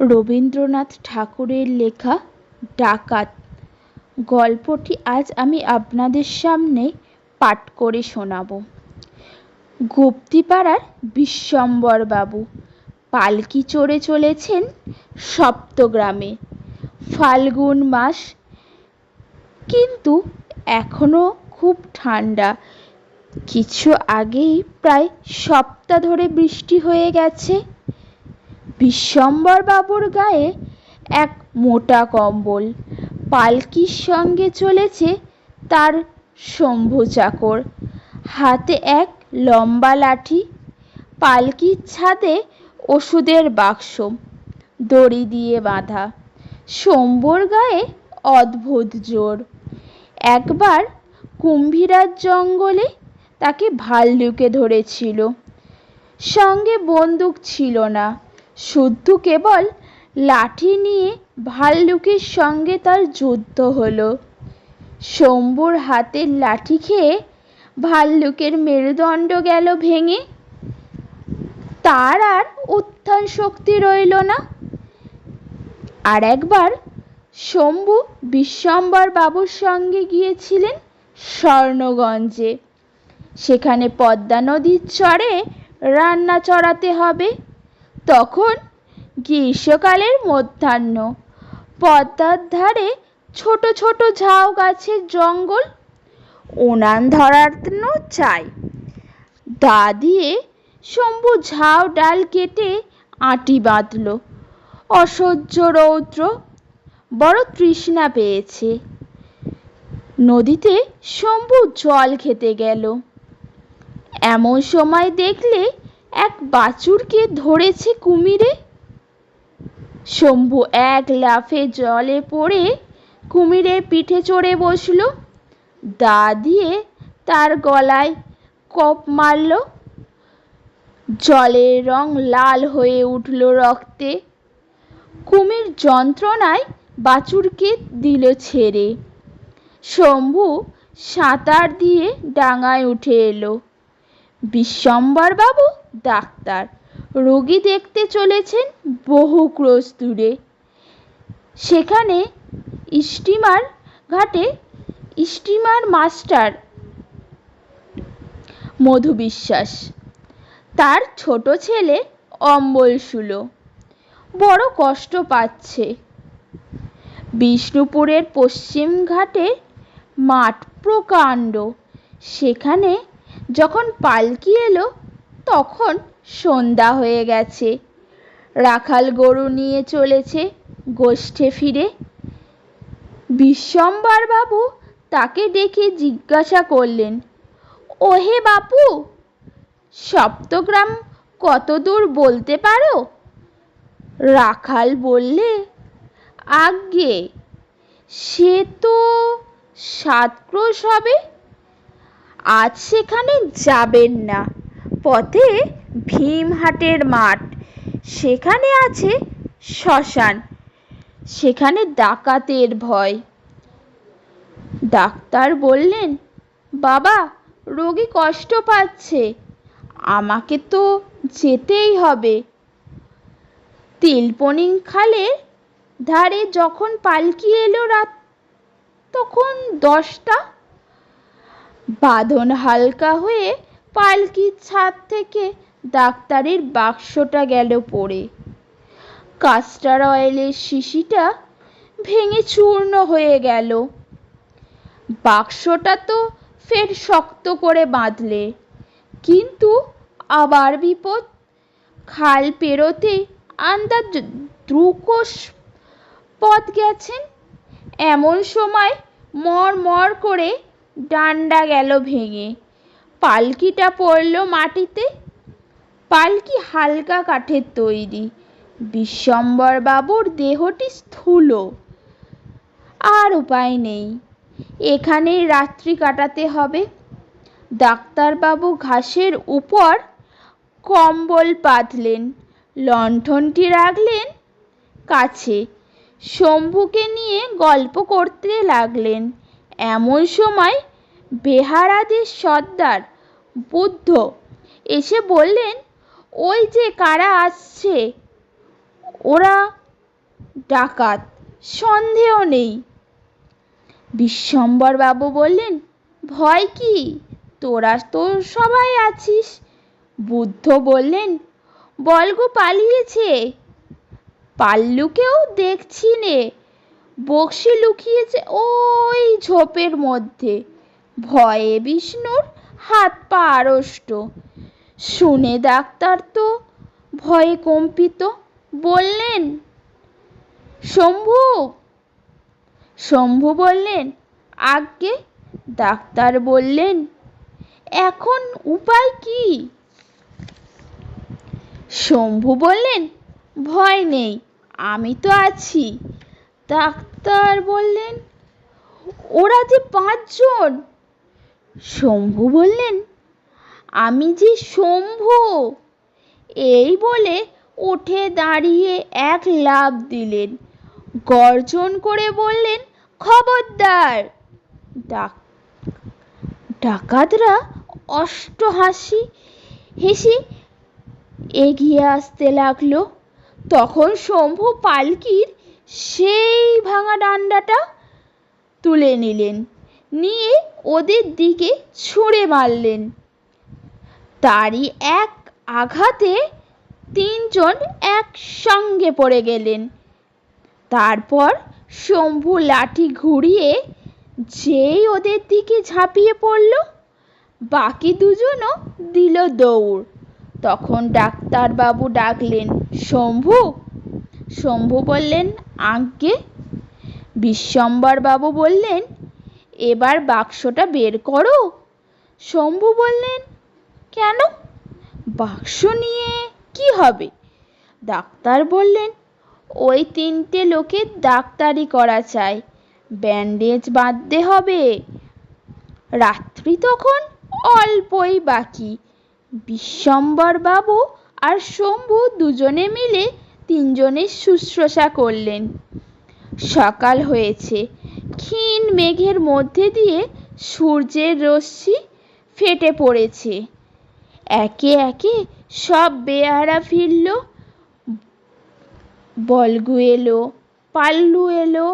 রবীন্দ্রনাথ ঠাকুরের লেখা ডাকাত গল্পটি আজ আমি আপনাদের সামনে পাঠ করে শোনাব। গুপ্তিপাড়ার বিশ্বম্বর বাবু পালকি চড়ে চলেছেন সপ্তগ্রামে। ফাল্গুন মাস, কিন্তু এখনো খুব ঠান্ডা। কিছু আগেই প্রায় সপ্তাহ ধরে বৃষ্টি হয়ে গেছে। বিশ্বম্বর বাবুর গায়ে এক মোটা কম্বল। পালকির সঙ্গে চলেছে তার শম্ভু চাকর, হাতে এক লম্বা লাঠি। পালকির ছাদে ওষুধের বাক্স দড়ি দিয়ে বাঁধা। শম্ভুর গায়ে অদ্ভুত জোর। একবার কুম্ভীরার জঙ্গলে তাকে ভাল্লুকে ধরেছিল। সঙ্গে বন্দুক ছিল না, শুধু কেবল লাঠি নিয়ে ভাল্লুকের সঙ্গে তার যুদ্ধ হলো। শম্ভুর হাতের লাঠি খেয়ে ভাল্লুকের মেরুদণ্ড গেল ভেঙে। তার আর উত্থান শক্তি রইল না। আর একবার শম্ভু বিশ্বম্বর বাবুর সঙ্গে গিয়েছিলেন স্বর্ণগঞ্জে। সেখানে পদ্মা নদীর চরে রান্না চড়াতে হবে। তখন গ্রীষ্মকালের মধ্যাহ্ন। পদ্মার ধারে ছোট ছোট ঝাউ গাছের জঙ্গল। উনান ধরানো চাই। দা দিয়ে শম্ভু ঝাউ ডাল কেটে আঁটি বাঁধল। অসহ্য রৌদ্র, বড় তৃষ্ণা পেয়েছে। নদীতে শম্ভু জল খেতে গেল। এমন সময় দেখলে এক বাছুরকে ধরেছে কুমিরে। শম্ভু এক লাফে জলে পড়ে কুমিরের পিঠে চড়ে বসল। দা দিয়ে তার গলায় কোপ মারল। জলের রং লাল হয়ে উঠল রক্তে। কুমির যন্ত্রণায় বাছুরকে দিল ছেড়ে। শম্ভু সাঁতার দিয়ে ডাঙায় উঠে এলো। বিশ্বম্বর বাবু ডাক্তার, রোগী দেখতে চলেছেন বহু ক্রোশ দূরে। সেখানে স্টিমার ঘাটে স্টিমার মাস্টার মধু বিশ্বাস, তার ছোট ছেলে অম্বল সুলো বড় কষ্ট পাচ্ছে। বিষ্ণুপুরের পশ্চিম ঘাটে মাঠ প্রকাণ্ড। সেখানে যখন পালকি এলো তখন সন্ধ্যা হয়ে গেছে। রাখাল গরু নিয়ে চলেছে গোষ্ঠে ফিরে। বিশ্বম্বর বাবু তাকে ডেকে জিজ্ঞাসা করলেন, ওহে বাপু, সপ্তগ্রাম কত দূর বলতে পারো? রাখাল বললে, আজ্ঞে, সে তো 7 ক্রোশ হবে। আজ সেখানে যাবেন না। পথে ভীমহাটের মাঠ, সেখানে আছে শ্মশান, সেখানে ডাকাতের ভয়। ডাক্তার বললেন, বাবা, রোগী কষ্ট পাচ্ছে, আমাকে তো যেতেই হবে। তিলপনি খালের ধারে যখন পালকি এলো রাত তখন 10টা। বাঁধন হালকা হয়ে পালকির ছাদ থেকে ডাক্তারের বাক্সটা গেল পড়ে। কাস্টার অয়েলের শিশিটা ভেঙে চূর্ণ হয়ে গেল। বাক্সটা তো ফের শক্ত করে বাঁধলে, কিন্তু আবার বিপদ। খাল পেরোতে আন্দাজ 2 ক্রোশ পথ গেছেন। এমন সময় মর মর করে ডান্ডা গেল ভেঙে। পালকিটা পড়ল মাটিতে। পালকি হালকা কাঠের তৈরি। বিশ্বম্বর বাবুর দেহটি স্থূল। আর উপায় নেই, এখানেই রাত্রি কাটাতে হবে। ডাক্তারবাবু ঘাসের উপর কম্বল পাতলেন, লণ্ঠনটি রাখলেন কাছে। শম্ভুকে নিয়ে গল্প করতে লাগলেন। এমন সময় বেহারাদের সর্দার বুদ্ধ এসে বললেন, ওই যে কারা আসছে। আসছে, ওরা ডাকাত, সন্দেহ নেই। বিশ্বম্বর বাবু বললেন, ভয় কি, তোরা তো সবাই আছিস। বুদ্ধ বললেন, বল্গু পালিয়েছে, পাল্লুকেও দেখছি নে, বক্সি লুকিয়েছে ওই ঝোপের মধ্যে। ভয়ে বিষ্ণুর হাত পা আড়ষ্ট। শুনে ডাক্তার তো ভয়ে কম্পিত, বললেন, শম্ভু। শম্ভু বললেন, আজ্ঞে। ডাক্তার বললেন, এখন উপায় কি? শম্ভু বললেন, ভয় নেই, আমি তো আছি। ডাক্তার বললেন, ওরা যে 5 জন। শম্ভু বললেন, আমি যে শম্ভু। এই বলে উঠে দাঁড়িয়ে এক লাফ দিলেন, গর্জন করে বললেন, খবরদার। ডাকাতরা অষ্টহাসি হেসে এগিয়ে আসতে লাগলো। তখন শম্ভু পালকির সেই ভাঙা ডান্ডাটা তুলে নিলেন, নিয়ে ওদের দিকে ছুঁড়ে মারলেন। তারই এক আঘাতে 3 জন একসঙ্গে পড়ে গেলেন। তারপর শম্ভু লাঠি ঘুরিয়ে যেই ওদের দিকে ঝাঁপিয়ে পড়ল, বাকি 2 জনও দিল দৌড়। তখন ডাক্তারবাবু ডাকলেন, শম্ভু। শম্ভু বললেন, আজ্ঞে। বিশ্বম্বর বাবু বললেন, এবার বাক্সটা বের করো। শম্ভু বললেন, কেন, বাক্স নিয়ে কি হবে? ডাক্তার বললেন, ওই 3টে লোকের ডাক্তারি করা চাই, ব্যান্ডেজ বাঁধতে হবে। রাত্রি তখন অল্পই বাকি। বিশ্বম্বর বাবু আর শম্ভু দুজনে মিলে 3 জনের শুশ্রূষা করলেন। সকাল হয়েছে, ক্ষীণ মেঘের মধ্যে দিয়ে সূর্যের রশ্মি ফেটে পড়েছে। একে একে সব বেয়ারা ফিরল। বল্গু এলো, পাল্লু এলো,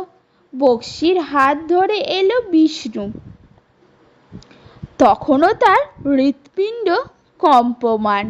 বক্সির হাত ধরে এলো বিষ্ণু। তখনও তার হৃৎপিণ্ড কম্পমান।